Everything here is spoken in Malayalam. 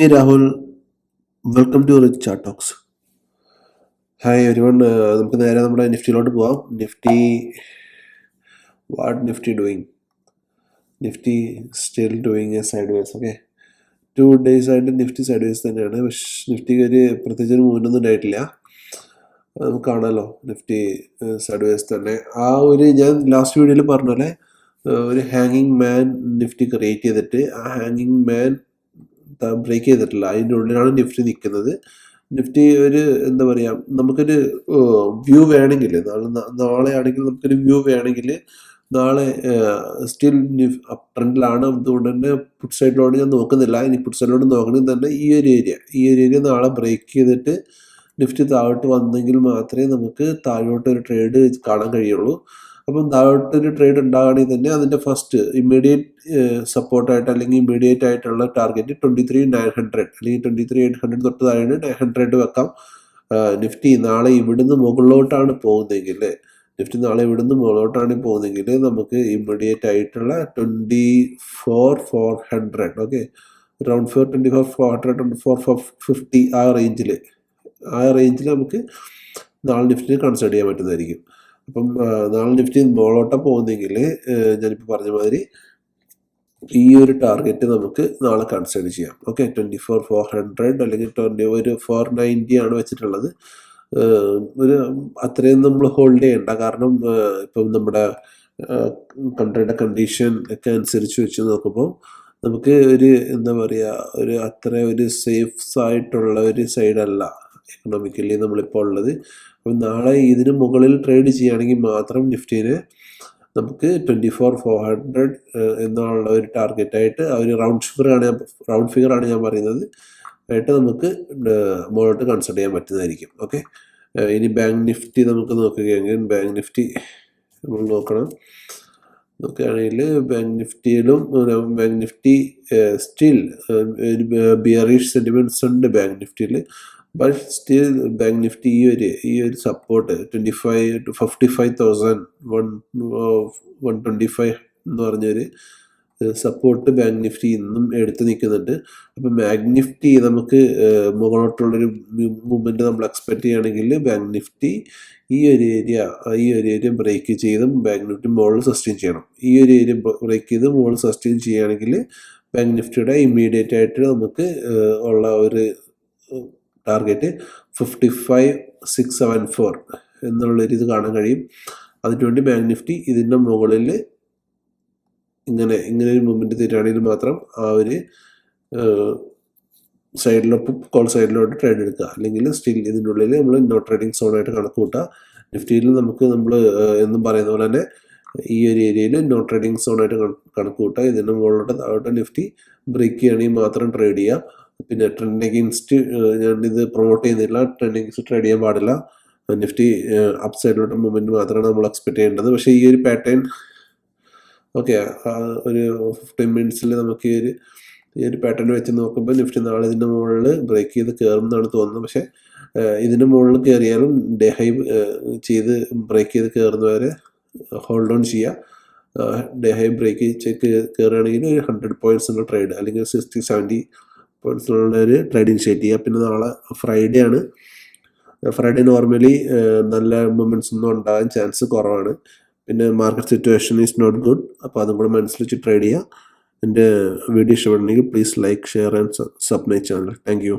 Hey Rahul, welcome to Rich Chat Talks. Hi everyone. നമുക്ക് നേരെ നമ്മുടെ നിഫ്റ്റിയിലോട്ട് പോവാം. Nifty doing? Nifty still doing A side vase. Okay, 2 days ആയിട്ട് നിഫ്റ്റി സൈഡ് വേസ് തന്നെയാണ്. പക്ഷേ നിഫ്റ്റിക്ക് ഒരു പ്രത്യേകിച്ച് ഒരു മൂവ്മെൻ്റ് ഉണ്ടായിട്ടില്ല. നമുക്ക് കാണാമല്ലോ നിഫ്റ്റി സൈഡ് വേസ് തന്നെ. ഞാൻ ലാസ്റ്റ് വീഡിയോയിൽ പറഞ്ഞ പോലെ ഒരു ഹാങ്ങിങ് മാൻ നിഫ്റ്റി ക്രിയേറ്റ് ചെയ്തിട്ട് ആ ഹാങ്ങിങ് മാൻ ബ്രേക്ക് ചെയ്തിട്ടില്ല. അതിൻ്റെ ഉള്ളിലാണ് നിഫ്റ്റി നിൽക്കുന്നത്. നിഫ്റ്റി ഒരു എന്താ പറയുക, നമുക്കൊരു വ്യൂ വേണമെങ്കിൽ നാളെ ആണെങ്കിൽ നമുക്കൊരു വ്യൂ വേണമെങ്കിൽ നാളെ സ്റ്റിൽ അപ് ട്രെൻഡിലാണ്. അതുകൊണ്ട് തന്നെ പുട്ട് സൈഡിലോട്ട് ഞാൻ നോക്കുന്നില്ല. ഇനി പുട്ട് സൈഡിലോട്ട് നോക്കണമെങ്കിൽ തന്നെ ഈ ഒരു ഏരിയ നാളെ ബ്രേക്ക് ചെയ്തിട്ട് നിഫ്റ്റി താഴോട്ട് വന്നെങ്കിൽ മാത്രമേ നമുക്ക് താഴോട്ടൊരു ട്രേഡ് കാണാൻ കഴിയുള്ളൂ. അപ്പം താഴോട്ടൊരു ട്രേഡ് ഉണ്ടാകുകയാണെങ്കിൽ തന്നെ അതിൻ്റെ ഫസ്റ്റ് ഇമ്മീഡിയറ്റ് സപ്പോർട്ടായിട്ട് അല്ലെങ്കിൽ ഇമ്മീഡിയറ്റ് ആയിട്ടുള്ള ടാർഗറ്റ് 23,900 അല്ലെങ്കിൽ 23,800 തൊട്ട് താഴെയാണ് 900 വെക്കാം. നിഫ്റ്റി നാളെ ഇവിടുന്ന് മുകളിലോട്ടാണ് പോകുന്നതെങ്കിൽ നമുക്ക് ഇമ്മീഡിയറ്റ് ആയിട്ടുള്ള 24,400, ഓക്കെ, അറൗണ്ട് 24,400 24,450 ആ റേഞ്ചിൽ നമുക്ക് നാളെ നിഫ്റ്റിനെ കൺസിഡർ ചെയ്യാൻ പറ്റുന്നതായിരിക്കും. അപ്പം നാളെ നിഫ്റ്റി മുകളോട്ടാണ് പോകുന്നെങ്കിൽ ഞാനിപ്പോൾ പറഞ്ഞ മാതിരി ഈ ഒരു ടാർഗറ്റ് നമുക്ക് നാളെ കൺസിഡർ ചെയ്യാം. ഓക്കെ, 24,400 അല്ലെങ്കിൽ 490 ആണ് വെച്ചിട്ടുള്ളത്. അത്രയും നമ്മൾ ഹോൾഡ് ചെയ്യണ്ട. കാരണം ഇപ്പം നമ്മുടെ കൺട്രിയുടെ കണ്ടീഷൻ ഒക്കെ അനുസരിച്ച് വെച്ച് നോക്കുമ്പോൾ നമുക്ക് എന്താ പറയുക, അത്ര ഒരു സേഫ് ആയിട്ടുള്ള ഒരു സൈഡല്ല എക്കണോമിക്കലി നമ്മളിപ്പോൾ ഉള്ളത്. അപ്പം നാളെ ഇതിന് മുകളിൽ ട്രേഡ് ചെയ്യുകയാണെങ്കിൽ മാത്രം നിഫ്റ്റീനെ നമുക്ക് 24,400 എന്നുള്ള ഒരു ടാർഗറ്റായിട്ട് ഒരു റൗണ്ട് ഫിഗറാണ് ഞാൻ പറയുന്നത് ആയിട്ട് നമുക്ക് മുകളിലോട്ട് കൺസിഡർ ചെയ്യാൻ പറ്റുന്നതായിരിക്കും. ഓക്കെ, ഇനി ബാങ്ക് നിഫ്റ്റി നമുക്ക് നോക്കുകയാണെങ്കിൽ ബാങ്ക് നിഫ്റ്റി നമ്മൾ നോക്കുകയാണെങ്കിൽ bank Nifty still bearish sentiments ഉണ്ട് ബാങ്ക് നിഫ്റ്റിയിൽ. ബട്ട് സ്റ്റിൽ ബാങ്ക് നിഫ്റ്റി ഈ ഒരു സപ്പോർട്ട് 55,125 എന്ന് പറഞ്ഞൊരു സപ്പോർട്ട് ബാങ്ക് നിഫ്റ്റി ഇന്നും എടുത്ത് നിൽക്കുന്നുണ്ട്. അപ്പം ബാങ്ക് നിഫ്റ്റി നമുക്ക് മുകളോട്ടുള്ളൊരു മൂവ്മെൻറ്റ് നമ്മൾ എക്സ്പെക്റ്റ് ചെയ്യുകയാണെങ്കിൽ ബാങ്ക് നിഫ്റ്റി ഈ ഒരു ഏരിയ ബ്രേക്ക് ചെയ്തും ബാങ്ക് നിഫ്റ്റി മുകളിൽ സസ്റ്റെയിൻ ചെയ്യണം. ഈ ഒരു ഏരിയ ബ്രേക്ക് ചെയ്ത് മുകളിൽ സസ്റ്റെയിൻ ചെയ്യുകയാണെങ്കിൽ ബാങ്ക് നിഫ്റ്റിയുടെ ഇമ്മീഡിയറ്റ് ആയിട്ട് നമുക്ക് ഉള്ള ഒരു ടാർഗറ്റ് 55,674 എന്നുള്ളൊരു ഇത് കാണാൻ കഴിയും. അതിനുവേണ്ടി ബാങ്ക് നിഫ്റ്റി ഇതിൻ്റെ മുകളിൽ ഇങ്ങനെ ഒരു മൂവ്മെൻറ്റ് തരികയാണെങ്കിൽ മാത്രം ആ ഒരു കോൾ സൈഡിലോട്ട് ട്രേഡ് എടുക്കുക. അല്ലെങ്കിൽ സ്റ്റിൽ ഇതിൻ്റെ ഉള്ളിൽ നമ്മൾ നോ ട്രേഡിംഗ് സോണായിട്ട് കണക്ക് കൂട്ടുക. നിഫ്റ്റിയിൽ നമ്മൾ എന്നും പറയുന്ന പോലെ തന്നെ ഈ ഒരു ഏരിയയിൽ നോ ട്രേഡിംഗ് സോണായിട്ട് കണക്ക് കൂട്ടുക. ഇതിൻ്റെ മുകളിലോട്ട് താഴോട്ട് നിഫ്റ്റി ബ്രേക്ക് ചെയ്യുകയാണെങ്കിൽ മാത്രം ട്രേഡ് ചെയ്യുക. പിന്നെ ട്രെൻഡ് അഗെയിൻസ്റ്റ് ഞാനിത് പ്രൊമോട്ട് ചെയ്യുന്നില്ല. ട്രെൻഡ് അഗെയിൻസ്റ്റ് ട്രേഡ് ചെയ്യാൻ പാടില്ല. നിഫ്റ്റി അപ്പ് സൈഡിലോട്ട് മൂവ്മെൻറ്റ് മാത്രമാണ് നമ്മൾ എക്സ്പെക്ട് ചെയ്യേണ്ടത്. പക്ഷേ ഈ ഒരു പാറ്റേൺ ഓക്കെ, ഒരു 15 മിനിറ്റ്സിൽ നമുക്ക് ഈ ഒരു പാറ്റേൺ വെച്ച് നോക്കുമ്പോൾ നിഫ്റ്റി നാളെ ഇതിൻ്റെ മുകളിൽ ബ്രേക്ക് ചെയ്ത് കയറും എന്നാണ് തോന്നുന്നത്. പക്ഷേ ഇതിൻ്റെ മുകളിൽ കയറിയാലും ഡേ ഹൈ ചെയ്ത് ബ്രേക്ക് ചെയ്ത് കയറുന്നവരെ ഹോൾഡ് ഓൺ ചെയ്യുക. ഡേ ഹൈ ബ്രേക്ക് കയറുകയാണെങ്കിൽ ഒരു 100 പോയിൻറ്റ്സിൻ്റെ ട്രേഡ് അല്ലെങ്കിൽ 60-70 പോയിൻറ്റ്സിനുള്ള ഒരു ട്രേഡ് ഇനിഷ്യേറ്റ് ചെയ്യുക. പിന്നെ നാളെ ഫ്രൈഡേ ആണ്. ഫ്രൈഡേ നോർമലി നല്ല മൂവ്മെൻറ്റ്സ് ഒന്നും ഉണ്ടാകാൻ ചാൻസ് കുറവാണ്. പിന്നെ market situation is not good. അപ്പോൾ അതും കൂടെ മനസ്സിൽ വെച്ച് ട്രേഡ് ചെയ്യുക. എൻ്റെ വീഡിയോ ഇഷ്ടപ്പെടണമെങ്കിൽ please like, share and sub my channel. Thank U.